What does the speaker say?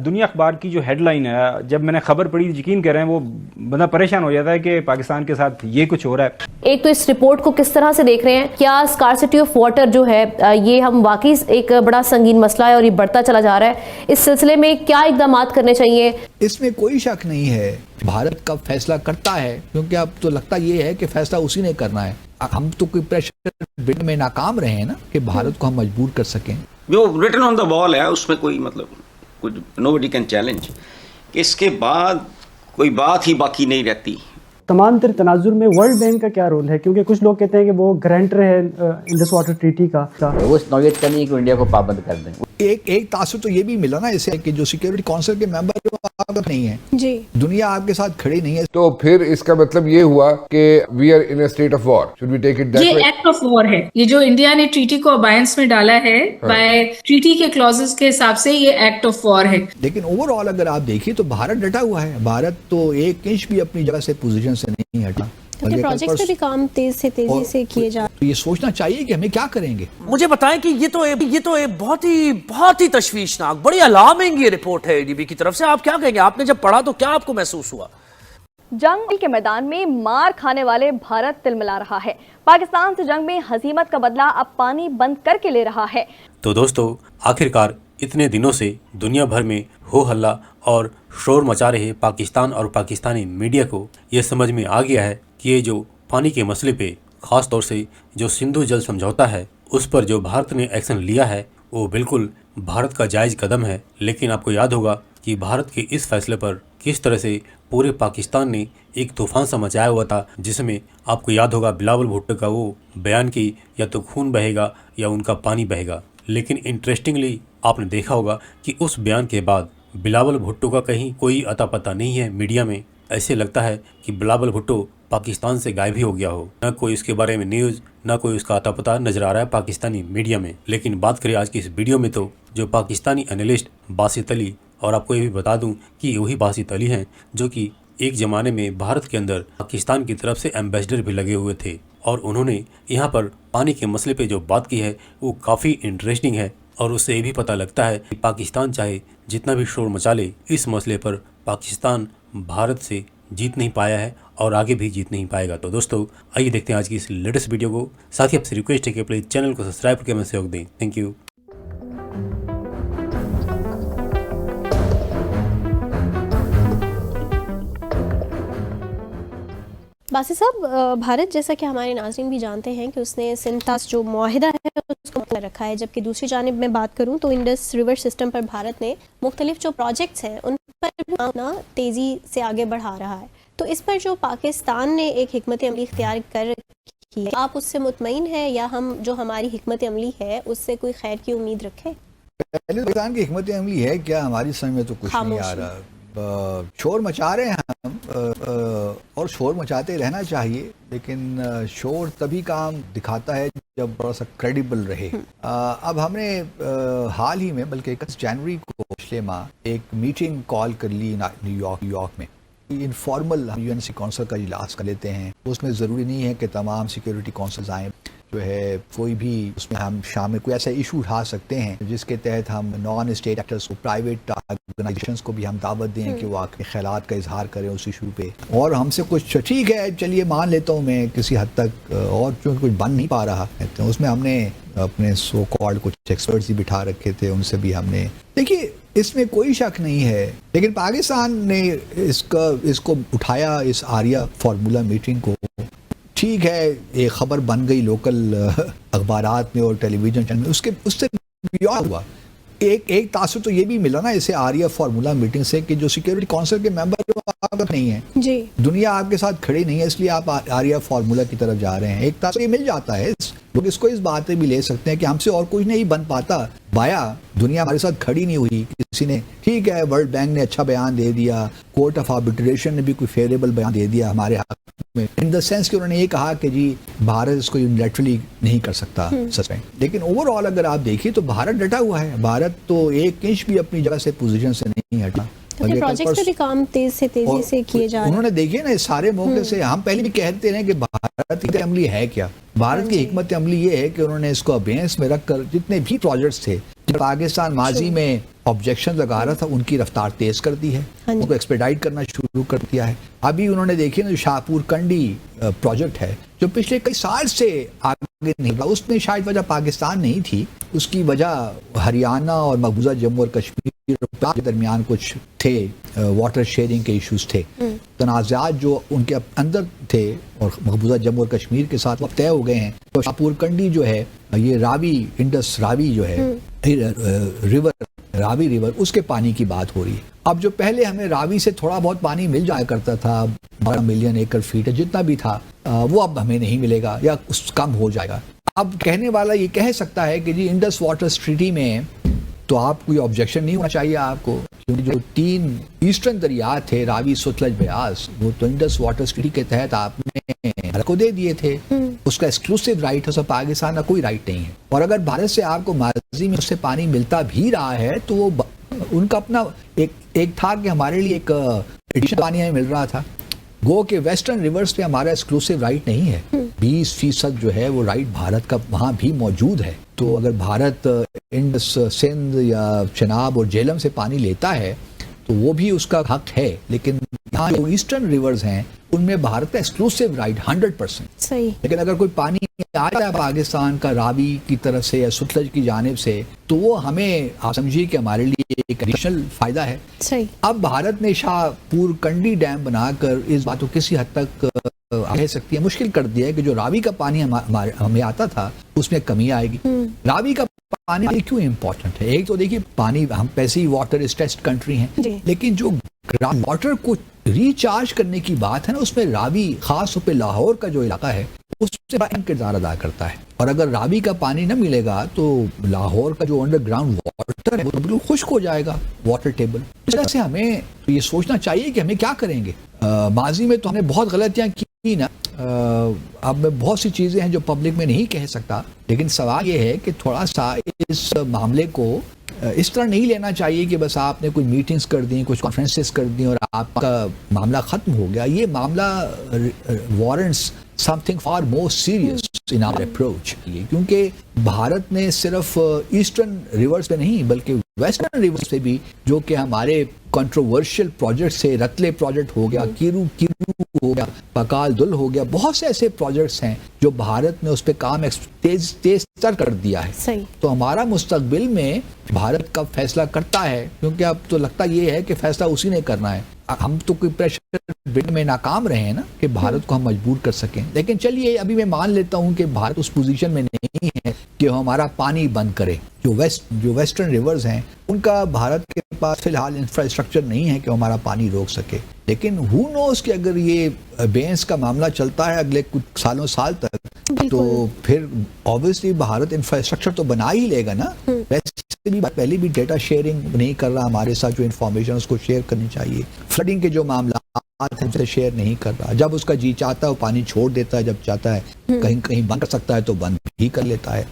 دنیا اخبار کی جو ہیڈ لائن ہے، جب میں نے خبر پڑھی یقین کر رہے ہیں وہ بندہ پریشان ہو جاتا ہے کہ پاکستان کے ساتھ یہ کچھ ہو رہا ہے۔ ایک تو اس رپورٹ کو کس طرح سے دیکھ رہے ہیں؟ کیا اسکارسٹی آف واٹر جو ہے یہ ہم واقعی ایک بڑا سنگین مسئلہ ہے اور یہ بڑھتا چلا جا رہا ہے؟ اس سلسلے میں کیا اقدامات کرنے چاہیے؟ اس میں کوئی شک نہیں ہے، بھارت کب فیصلہ کرتا ہے، کیونکہ اب تو لگتا یہ ہے کہ فیصلہ اسی نے کرنا ہے۔ ہم تو کوئی پریشر بلڈ میں ناکام رہے ہیں نا کہ بھارت کو ہم مجبور کر سکیں۔ جو ریٹن آن دا وال ہے اس میں کوئی کچھ نو بڈی کین چیلنج کہ اس کے بعد کوئی بات ہی باقی نہیں رہتی۔ تمام تر تناظر میں ورلڈ بینک کا کیا رول ہے؟ کیونکہ کچھ لوگ کہتے ہیں کہ وہ گرانٹر ہے انڈس واٹر ٹریٹی کا۔ وہ اس نوعیت کا نہیں ہے کہ انڈیا کو پابند کر دیں۔ ایک تاثر تو یہ بھی ملا نا اسے کہ جو سیکیورٹی کونسل کے ممبر آپ نہیں ہیں، جی دنیا آپ کے ساتھ کھڑی نہیں ہے۔ تو پھر اس کا مطلب یہ ہوا کہ we are in a state of war. Should we take it that way? یہ ایکٹ آف وار ہے، یہ جو انڈیا نے ٹریٹی کو ابائنس میں ڈالا ہے بائی ٹریٹی کے کلوزز کے حساب سے یہ ایکٹ آف وار ہے۔ لیکن اوور آل اگر آپ دیکھیے تو بھارت ڈٹا ہوا ہے، بھارت تو ایک انچ بھی اپنی جگہ سے پوزیشن سے نہیں ہٹا۔ پروجیکٹس پہ بھی کام تیزی سے کیے جا رہے ہیں۔ یہ سوچنا چاہیے کہ ہمیں کیا کریں گے۔ مجھے بتائیں کہ یہ تو بہت ہی تشویشناک، بڑی الارمنگ یہ رپورٹ ہے اے ڈی بی کی طرف سے۔ آپ کیا کہیں گے؟ آپ نے جب پڑھا تو کیا آپ کو محسوس ہوا؟ جنگ کے میدان میں مار کھانے والے بھارت تلملا رہا ہے۔ پاکستان سے جنگ میں ہزیمت کا بدلہ اب پانی بند کر کے لے رہا ہے۔ تو دوستو، آخرکار اتنے دنوں سے دنیا بھر میں ہو ہلہ اور شور مچا رہے پاکستان اور پاکستانی میڈیا کو یہ سمجھ میں آ گیا ہے کہ یہ جو پانی کے مسئلے پہ خاص طور سے جو سندھو جل سمجھوتا ہے اس پر جو بھارت نے ایکشن لیا ہے وہ بالکل بھارت کا جائز قدم ہے۔ لیکن آپ کو یاد ہوگا کہ بھارت کے اس فیصلے پر کس طرح سے پورے پاکستان نے ایک طوفان سا مچایا ہوا تھا، جس میں آپ کو یاد ہوگا بلاول بھٹو کا وہ بیان کی یا تو خون بہے گا یا ان کا پانی بہے گا۔ لیکن انٹرسٹنگلی آپ نے دیکھا ہوگا کہ اس بیان کے بعد بلاول بھٹو کا کہیں کوئی اتا پتہ نہیں ہے میڈیا میں۔ ایسے لگتا ہے کہ بلاول بھٹو پاکستان سے غائب ہی ہو گیا ہو، نہ کوئی اس کے بارے میں نیوز، نہ کوئی اس کا اتا پتہ نظر آ رہا ہے پاکستانی میڈیا میں۔ لیکن بات کریں آج کی اس ویڈیو میں تو جو پاکستانی انالسٹ باسط علی، اور آپ کو یہ بھی بتا دوں کہ وہی باسط علی ہیں جو کہ ایک زمانے میں بھارت کے اندر پاکستان کی طرف سے ایمبیسڈر بھی لگے ہوئے تھے، اور انہوں نے یہاں پر پانی کے مسئلے پہ جو بات کی ہے وہ کافی انٹرسٹنگ ہے، اور اس سے یہ بھی پتہ لگتا ہے کہ پاکستان چاہے جتنا بھی شور مچا لے اس مسئلے پر پاکستان بھارت سے جیت نہیں پایا ہے اور آگے بھی جیت نہیں پائے گا۔ تو دوستو آئیے دیکھتے ہیں آج کی اس لیٹسٹ ویڈیو کو۔ ساتھ ہی آپ سے ریکویسٹ ہے کہ پلیز چینل کو سبسکرائب کر کے ہمیں سہیوگ دیں۔ Thank you. باسی صاحب، بھارت جیسا کہ ہمارے ناظرین بھی جانتے ہیں کہ اس نے سنتاس جو معاہدہ ہے اس کو رکھا ہے، جبکہ دوسری جانب میں بات کروں تو انڈس ریور سسٹم پر بھارت نے مختلف جو پروجیکٹس ہیں ان پر اپنا تیزی سے آگے بڑھا رہا ہے۔ تو اس پر جو پاکستان نے ایک حکمت عملی اختیار کر رکھی ہے، آپ اس سے مطمئن ہیں یا ہم جو ہماری حکمت عملی ہے اس سے کوئی خیر کی امید رکھیں؟ پہلے پاکستان کی حکمت عملی ہے کیا؟ ہماری سمجھ میں تو کچھ نہیں آ رہا۔ شور مچا رہے ہیں ہم، اور شور مچاتے رہنا چاہیے، لیکن شور تبھی کام دکھاتا ہے جب بڑا سا کریڈیبل رہے۔ اب ہم نے حال ہی میں بلکہ 21 جنوری کو پچھلے ماہ ایک میٹنگ کال کر لی نیو یارک میں۔ انفارمل ہم UN کونسل کا اجلاس کر لیتے ہیں، اس میں ضروری نہیں ہے کہ تمام سیکیورٹی کونسلز آئیں، جو ہے کوئی بھی اس میں ہم شامل کوئی ایسا ایشو اٹھا سکتے ہیں جس کے تحت ہم نان اسٹیٹ ایکٹرز کو، پرائیویٹ آرگنائزیشنز کو بھی ہم دعوت دیں کہ وہ اپنے خیالات کا اظہار کریں اس ایشو پہ۔ اور ہم سے کچھ ٹھیک ہے چلیے مان لیتا ہوں میں کسی حد تک، اور چونکہ کچھ بن نہیں پا رہا تو اس میں ہم نے اپنے سو کالڈ کچھ ایکسپرٹس بھی بٹھا رکھے تھے، ان سے بھی ہم نے دیکھیے اس میں کوئی شک نہیں ہے۔ لیکن پاکستان نے اس کو اٹھایا، اس آریہ فارمولا میٹنگ کو، ٹھیک ہے ایک خبر بن گئی لوکل اخبارات میں اور ٹیلی ویژن چینل میں، اس سے ہوا ایک تاثر تو یہ بھی ملا نا اسے آریہ فارمولا میٹنگ سے کہ جو سیکیورٹی کونسل کے ممبر نہیں ہیں، جی دنیا آپ کے ساتھ کھڑی نہیں ہے، اس لیے آپ آریہ فارمولا کی طرف جا رہے ہیں۔ ایک تاثر یہ مل جاتا ہے، لوگ اس کو اس بات پہ بھی لے سکتے ہیں کہ ہم سے اور کچھ نہیں بن پاتا، بایا دنیا ہمارے ساتھ کھڑی نہیں ہوئی، کسی نے ٹھیک ہے ورلڈ بینک نے اچھا بیان دے دیا، کورٹ آف آربیٹریشن نے بھی کوئی فیوریبل بیان دے دیا ہمارے حق میں، ان دا سینس کہ انہوں نے یہ کہا کہ جی بھارت اس کو یونیلیٹرلی نہیں کر سکتا سسپینڈ۔ لیکن اوور آل اگر آپ دیکھیے تو بھارت ڈٹا ہوا ہے، بھارت تو ایک انچ بھی اپنی جگہ سے پوزیشن سے نہیں ہٹا۔ پروجیکٹس پہ بھی کام تیزی سے کیے جا رہے ہیں۔ انہوں نے دیکھیے نا اس سارے موقع سے ہم پہلے بھی کہتے رہے کہ بھارت کی عملی ہے کیا، بھارت کی حکمت عملی یہ ہے کہ انہوں نے اس کو ابینس میں رکھ کر جتنے بھی پروجیکٹس تھے، پاکستان ماضی میں آبجیکشن لگا رہا تھا ان کی رفتار تیز کر دی ہے, ان کو ایکسپیڈائٹ کرنا شروع کر دیا ہے. ابھی انہوں نے دیکھیے نا جو شاہپور کنڈی پروجیکٹ ہے جو پچھلے کئی سال سے آگے نہیں بڑھا, اس میں شاید وجہ پاکستان نہیں تھی, اس کی وجہ ہریانہ اور مقبوضہ جموں اور کشمیر کے درمیان کچھ تھے, واٹر شیئرنگ کے ایشوز تھے, تنازعات جو ان کے اندر تھے اور مقبوضہ جموں اور کشمیر کے ساتھ وقت طے ہو گئے ہیں. تو شاہپور کنڈی جو ہے یہ راوی انڈس راوی جو ہے راوی ریور اس کے پانی کی بات ہو رہی ہے. اب جو پہلے ہمیں راوی سے تھوڑا بہت پانی مل جایا کرتا تھا 12 ملین ایکڑ فیٹ جتنا بھی تھا, وہ اب ہمیں نہیں ملے گا یا اس کم ہو جائے گا. اب کہنے والا یہ کہہ سکتا ہے کہ جی انڈس واٹر ٹریٹی میں تو آپ کوئی آبجیکشن نہیں ہونا چاہیے آپ کو, کیونکہ جو 3 ایسٹرن دریا تھے راوی ستلج بیاس وہ تو انڈس واٹر ٹریٹی کے تحت آپ نے کو دے دیے تھے, اس کا ایکسکلوسیو رائٹ ہے, سب پاکستان کا کوئی رائٹ نہیں ہے. اور اگر بھارت سے آپ کو ماضی میں اس سے پانی ملتا بھی رہا ہے تو وہ ان کا اپنا ایک تھا کہ ہمارے لیے ایک ایڈیشنل پانی ہمیں مل رہا تھا. گو کہ ویسٹرن ریورز پہ ہمارا ایکسکلوسیو رائٹ نہیں ہے, 20% جو ہے وہ رائٹ بھارت کا وہاں بھی موجود ہے. تو اگر بھارت انڈس سندھ یا چناب اور جہلم سے پانی لیتا ہے تو وہ بھی اس کا حق ہے, لیکن یہاں جو ایسٹرن ریورز ہیں ان میں بھارت کا ایکسکلوسیو رائٹ 100% صحیح. لیکن اگر کوئی پانی آتا ہے پاکستان کا راوی کی طرف سے یا ستلج کی جانب سے تو وہ ہمیں آپ سمجھیے کہ ہمارے لیے ایک ایڈیشنل فائدہ ہے. صحیح. اب بھارت نے شاہپور کنڈی ڈیم بنا کر اس بات کو کسی حد تک کہہ سکتی ہے مشکل کر دیا ہے کہ جو راوی کا پانی ہمیں آتا تھا اس میں کمی آئے گی. راوی کا پانی کیوں امپورٹنٹ ہے؟ ایک تو دیکھیے پانی ہم پیسے ہی واٹر اسٹریسڈ کنٹری ہیں, لیکن جو گراؤنڈ واٹر کو ریچارج کرنے کی بات ہے نا اس میں راوی خاص طور پہ لاہور کا جو علاقہ ہے اس سے بڑا کردار ادا کرتا ہے. اور اگر راوی کا پانی نہ ملے گا تو لاہور کا جو انڈر گراؤنڈ واٹر ہے وہ بالکل خشک ہو جائے گا واٹر ٹیبل. اس وجہ سے ہمیں تو یہ سوچنا چاہیے کہ ہمیں کیا کریں گے. ماضی میں تو ہم نے بہت غلطیاں کی نا, اب میں بہت سی چیزیں ہیں جو پبلک میں نہیں کہہ سکتا, لیکن سوال یہ ہے کہ تھوڑا سا اس معاملے کو اس طرح نہیں لینا چاہیے کہ بس آپ نے کوئی میٹنگز کر دیں, کچھ کانفرنسز کر دیں اور آپ کا معاملہ ختم ہو گیا. یہ معاملہ warrants something far more serious in our approach, کیونکہ بھارت نے صرف ایسٹرن ریورز پہ نہیں بلکہ ویسٹرن ریورز پہ بھی جو کہ ہمارے کنٹروورشل پروجیکٹ سے رتلے پروجیکٹ ہو گیا, کیرو ہو گیا, پکال دل ہو گیا, بہت سے ایسے پروجیکٹس ہیں جو بھارت نے اس پہ کام تیز تر کر دیا ہے. صحیح. تو ہمارا مستقبل میں بھارت کب فیصلہ کرتا ہے, کیونکہ اب تو لگتا یہ ہے کہ فیصلہ اسی نے کرنا ہے. ہم تو کوئی پریشر بلڈ میں ناکام رہے ہیں نا کہ بھارت کو ہم مجبور کر سکیں, لیکن چلیے ابھی میں مان لیتا ہوں کہ بھارت اس پوزیشن میں نہیں ہے کہ وہ ہمارا پانی بند کرے. جو ویسٹرن ریورز ہیں ان کا بھارت کے پاس فی الحال انفراسٹرکچر نہیں ہے کہ وہ ہمارا پانی روک سکے, لیکن ہو نوز کہ اگر یہ بینس کا معاملہ چلتا ہے اگلے کچھ سال تک تو پھر آبویسلی بھارت انفراسٹرکچر تو بنا ہی لے گا نا. ویسے بھی پہلے بھی ڈیٹا شیئرنگ نہیں کر رہا ہمارے ساتھ, جو انفارمیشن اس کو شیئر کرنی چاہیے. فلڈنگ کے جو معاملات ہیں اسے شیئر نہیں کر رہا, جب اس کا جی چاہتا ہے وہ پانی چھوڑ دیتا ہے, جب چاہتا ہے کہیں بند کر سکتا ہے تو بند بھی کر لیتا ہے.